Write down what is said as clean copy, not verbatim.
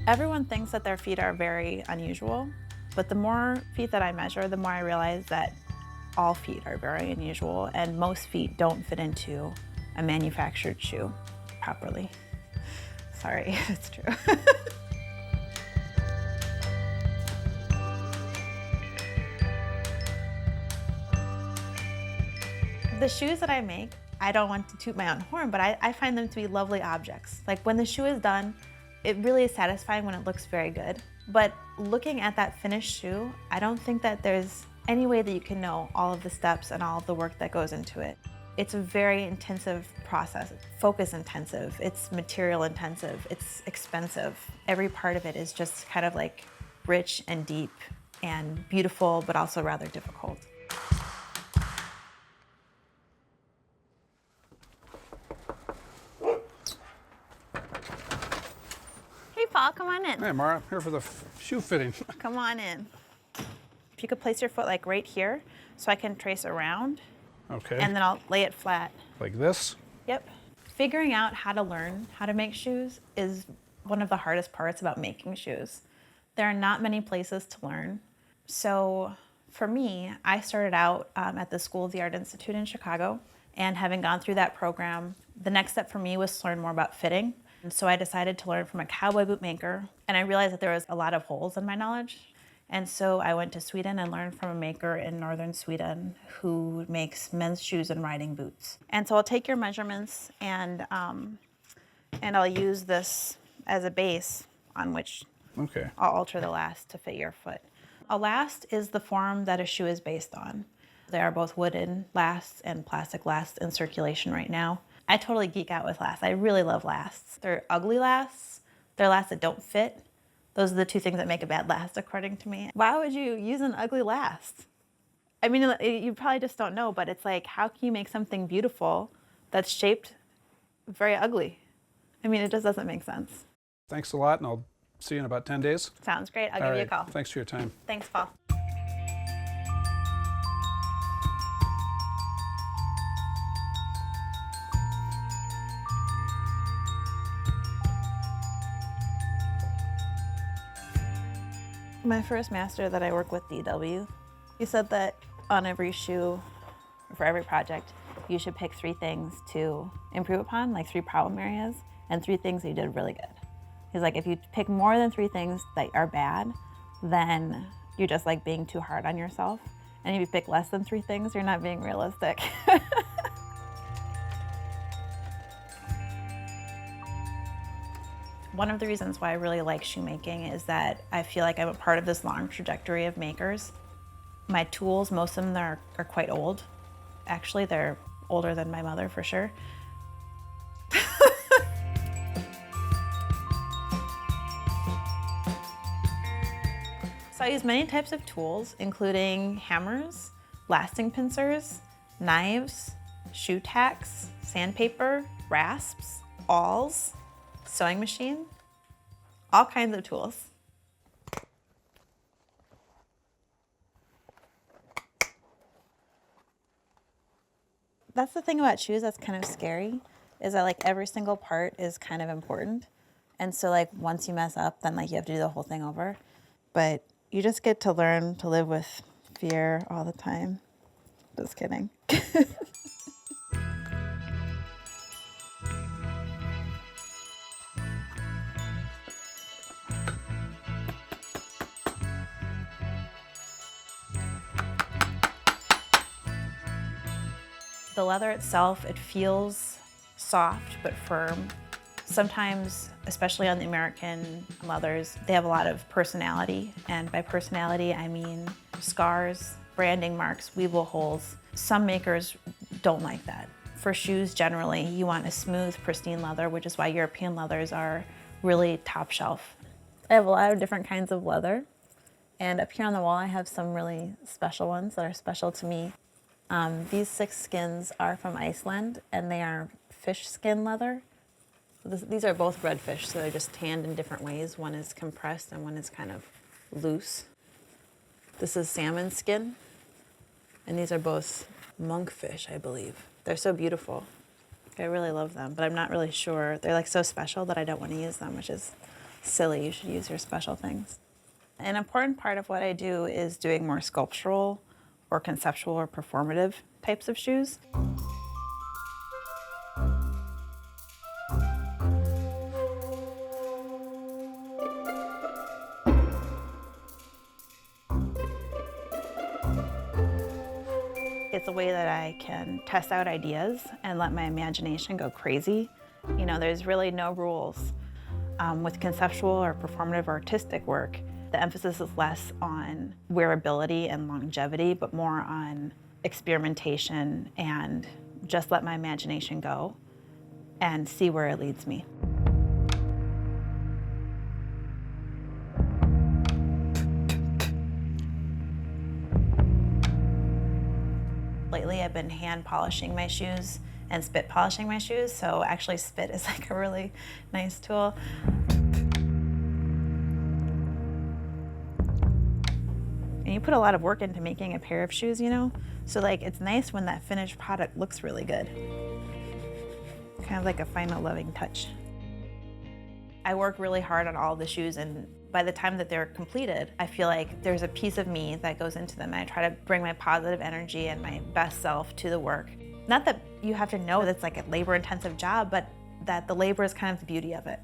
Everyone thinks that their feet are very unusual, but the more feet that I measure, the more I realize that all feet are very unusual, and most feet don't fit into a manufactured shoe properly. Sorry, it's true. The shoes that I make, I don't want to toot my own horn, but I find them to be lovely objects. Like when the shoe is done, it really is satisfying when it looks very good. But looking at that finished shoe, I don't think that there's any way that you can know all of the steps and all of the work that goes into it. It's a very intensive process, focus intensive, it's material intensive, it's expensive. Every part of it is just kind of like rich and deep and beautiful, but also rather difficult. Hey Paul, come on in. Hey Amara, here for the shoe fitting. Come on in. If you could place your foot like right here, so I can trace around. Okay. And then I'll lay it flat. Like this? Yep. Figuring out how to learn how to make shoes is one of the hardest parts about making shoes. There are not many places to learn. So for me, I started out at the School of the Art Institute in Chicago, and having gone through that program, the next step for me was to learn more about fitting. And so I decided to learn from a cowboy boot maker, and I realized that there was a lot of holes in my knowledge. And so I went to Sweden and learned from a maker in northern Sweden who makes men's shoes and riding boots. And so I'll take your measurements and I'll use this as a base on which I'll alter the last to fit your foot. A last is the form that a shoe is based on. There are both wooden lasts and plastic lasts in circulation right now. I totally geek out with lasts. I really love lasts. They're ugly lasts. They're lasts that don't fit. Those are the two things that make a bad last, according to me. Why would you use an ugly last? I mean, you probably just don't know, but it's like, how can you make something beautiful that's shaped very ugly? I mean, it just doesn't make sense. Thanks a lot, and I'll see you in about 10 days. Sounds great. I'll give you a call. Thanks for your time. Thanks, Paul. My first master that I work with, DW, he said that on every shoe, for every project, you should pick 3 things to improve upon, like 3 problem areas, and 3 things that you did really good. He's like, if you pick more than 3 things that are bad, then you're just like being too hard on yourself. And if you pick less than 3 things, you're not being realistic. One of the reasons why I really like shoemaking is that I feel like I'm a part of this long trajectory of makers. My tools, most of them are quite old. Actually, they're older than my mother for sure. So I use many types of tools, including hammers, lasting pincers, knives, shoe tacks, sandpaper, rasps, awls, sewing machine, all kinds of tools. That's the thing about shoes that's kind of scary, is that like every single part is kind of important. And so like once you mess up, then like you have to do the whole thing over. But you just get to learn to live with fear all the time. Just kidding. The leather itself, it feels soft but firm. Sometimes, especially on the American leathers, they have a lot of personality. And by personality, I mean scars, branding marks, weevil holes. Some makers don't like that. For shoes, generally, you want a smooth, pristine leather, which is why European leathers are really top shelf. I have a lot of different kinds of leather. And up here on the wall, I have some really special ones that are special to me. These 6 skins are from Iceland, and they are fish skin leather. These are both redfish, so they're just tanned in different ways. One is compressed and one is kind of loose. This is salmon skin, and these are both monkfish, I believe. They're so beautiful. I really love them, but I'm not really sure. They're like so special that I don't want to use them, which is silly, you should use your special things. An important part of what I do is doing more sculptural or conceptual or performative types of shoes. It's a way that I can test out ideas and let my imagination go crazy. You know, there's really no rules. With conceptual or performative or artistic work, the emphasis is less on wearability and longevity, but more on experimentation and just let my imagination go and see where it leads me. Lately, I've been hand polishing my shoes and spit polishing my shoes, so actually spit is like a really nice tool. And you put a lot of work into making a pair of shoes, you know? So like it's nice when that finished product looks really good. Kind of like a final loving touch. I work really hard on all the shoes, and by the time that they're completed, I feel like there's a piece of me that goes into them, and I try to bring my positive energy and my best self to the work. Not that you have to know that's like a labor-intensive job, but that the labor is kind of the beauty of it.